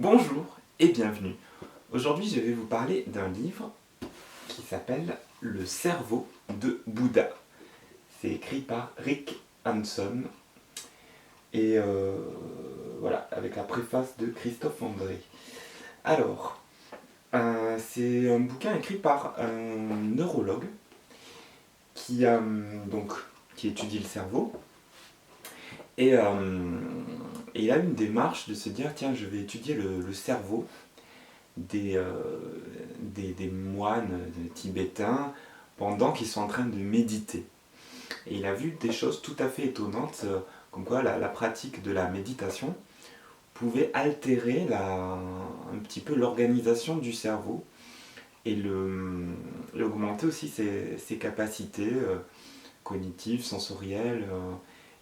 Bonjour et bienvenue. Aujourd'hui, je vais vous parler d'un livre qui s'appelle Le cerveau de Bouddha. C'est écrit par Rick Hanson et voilà, avec la préface de Christophe André. Alors, c'est un bouquin écrit par un neurologue qui, qui étudie le cerveau et, et il a une démarche de se dire tiens, je vais étudier le cerveau des moines tibétains pendant qu'ils sont en train de méditer. Et il a vu des choses tout à fait étonnantes, comme quoi la pratique de la méditation pouvait altérer un petit peu l'organisation du cerveau et augmenter aussi ses capacités cognitives, sensorielles,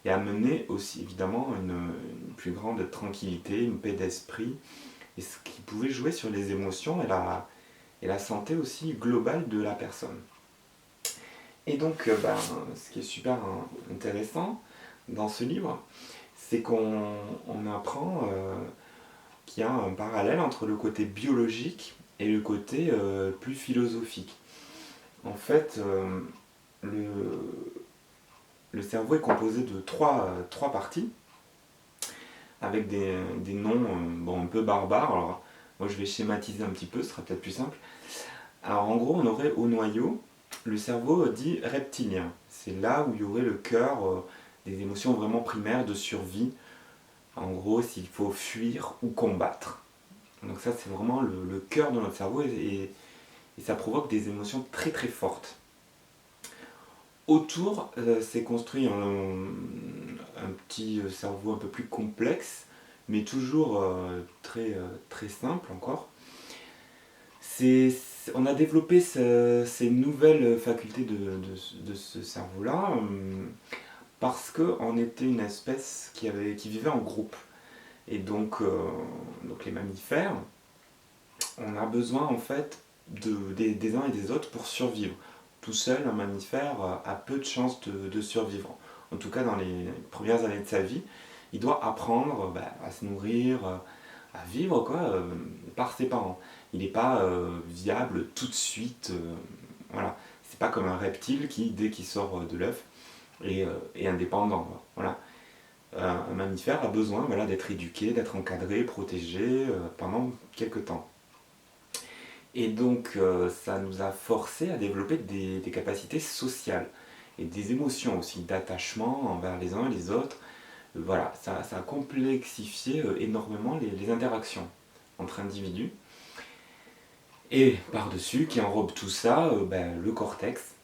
et amener aussi évidemment une plus grande tranquillité, une paix d'esprit, et ce qui pouvait jouer sur les émotions et la santé aussi globale de la personne. Et donc, ce qui est super intéressant dans ce livre, c'est qu'on apprend qu'il y a un parallèle entre le côté biologique et le côté plus philosophique. En fait, le cerveau est composé de trois parties, avec des noms un peu barbares. Alors, moi, je vais schématiser un petit peu, ce sera peut-être plus simple. Alors, en gros, on aurait au noyau le cerveau dit reptilien. C'est là où il y aurait le cœur des émotions vraiment primaires de survie. En gros, s'il faut fuir ou combattre. Donc ça, c'est vraiment le cœur de notre cerveau et ça provoque des émotions très très fortes. Autour, c'est construit un petit cerveau un peu plus complexe, mais toujours très simple encore. On a développé ces nouvelles facultés de ce cerveau-là parce qu'on était une espèce qui vivait en groupe. Et donc les mammifères, on a besoin en fait des uns et des autres pour survivre. Tout seul, un mammifère a peu de chances de survivre. En tout cas, dans les premières années de sa vie, il doit apprendre à se nourrir, à vivre par ses parents. Il n'est pas viable tout de suite. Voilà. C'est pas comme un reptile qui, dès qu'il sort de l'œuf, est indépendant. Voilà. Un mammifère a besoin d'être éduqué, d'être encadré, protégé pendant quelques temps. Et donc ça nous a forcé à développer des capacités sociales et des émotions aussi, d'attachement envers les uns et les autres. Voilà, ça a complexifié énormément les interactions entre individus. Et par-dessus, qui enrobe tout ça, le cortex.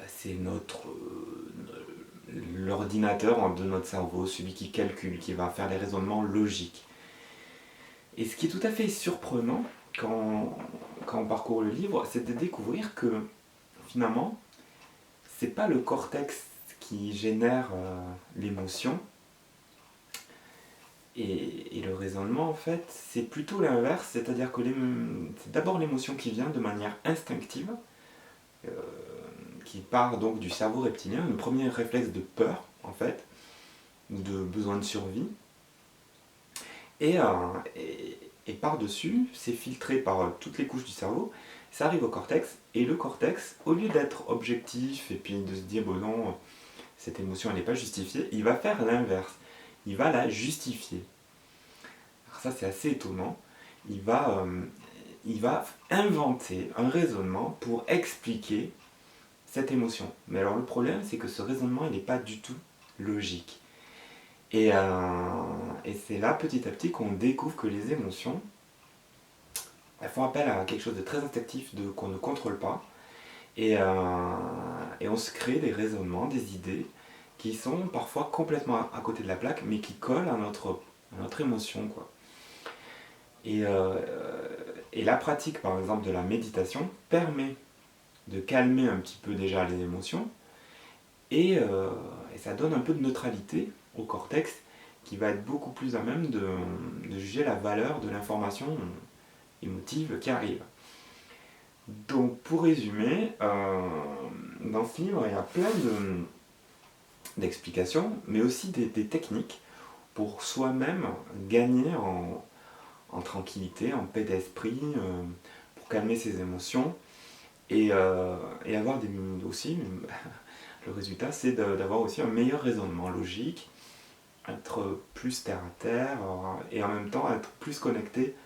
C'est l'ordinateur de notre cerveau, celui qui calcule, qui va faire les raisonnements logiques. Et ce qui est tout à fait surprenant quand on parcourt le livre, c'est de découvrir que finalement, c'est pas le cortex qui génère l'émotion et le raisonnement en fait, c'est plutôt l'inverse, c'est-à-dire que c'est d'abord l'émotion qui vient de manière instinctive, qui part donc du cerveau reptilien, le premier réflexe de peur en fait, ou de besoin de survie, et par-dessus, c'est filtré par toutes les couches du cerveau, ça arrive au cortex, et le cortex, au lieu d'être objectif et puis de se dire bon non, cette émotion elle n'est pas justifiée, il va faire l'inverse, il va la justifier. Alors ça c'est assez étonnant, il va inventer un raisonnement pour expliquer cette émotion. Mais alors le problème c'est que ce raisonnement il n'est pas du tout logique. Et c'est là petit à petit qu'on découvre que les émotions, elles font appel à quelque chose de très instinctif qu'on ne contrôle pas. Et on se crée des raisonnements, des idées qui sont parfois complètement à côté de la plaque, mais qui collent à notre émotion, quoi. Et la pratique, par exemple, de la méditation permet de calmer un petit peu déjà les émotions, et ça donne un peu de neutralité au cortex, qui va être beaucoup plus à même de juger la valeur de l'information émotive qui arrive. Donc pour résumer, dans ce livre, il y a plein d'explications, mais aussi des techniques pour soi-même gagner en tranquillité, en paix d'esprit, pour calmer ses émotions et avoir aussi, le résultat c'est d'avoir aussi un meilleur raisonnement logique, être plus terre à terre et en même temps être plus connecté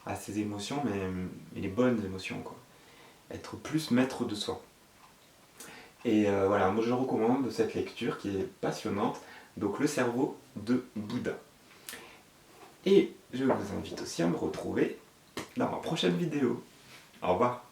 à ses émotions, mais les bonnes émotions, quoi. Être plus maître de soi. Et voilà, moi je recommande cette lecture qui est passionnante, donc Le cerveau de Bouddha. Et je vous invite aussi à me retrouver dans ma prochaine vidéo. Au revoir.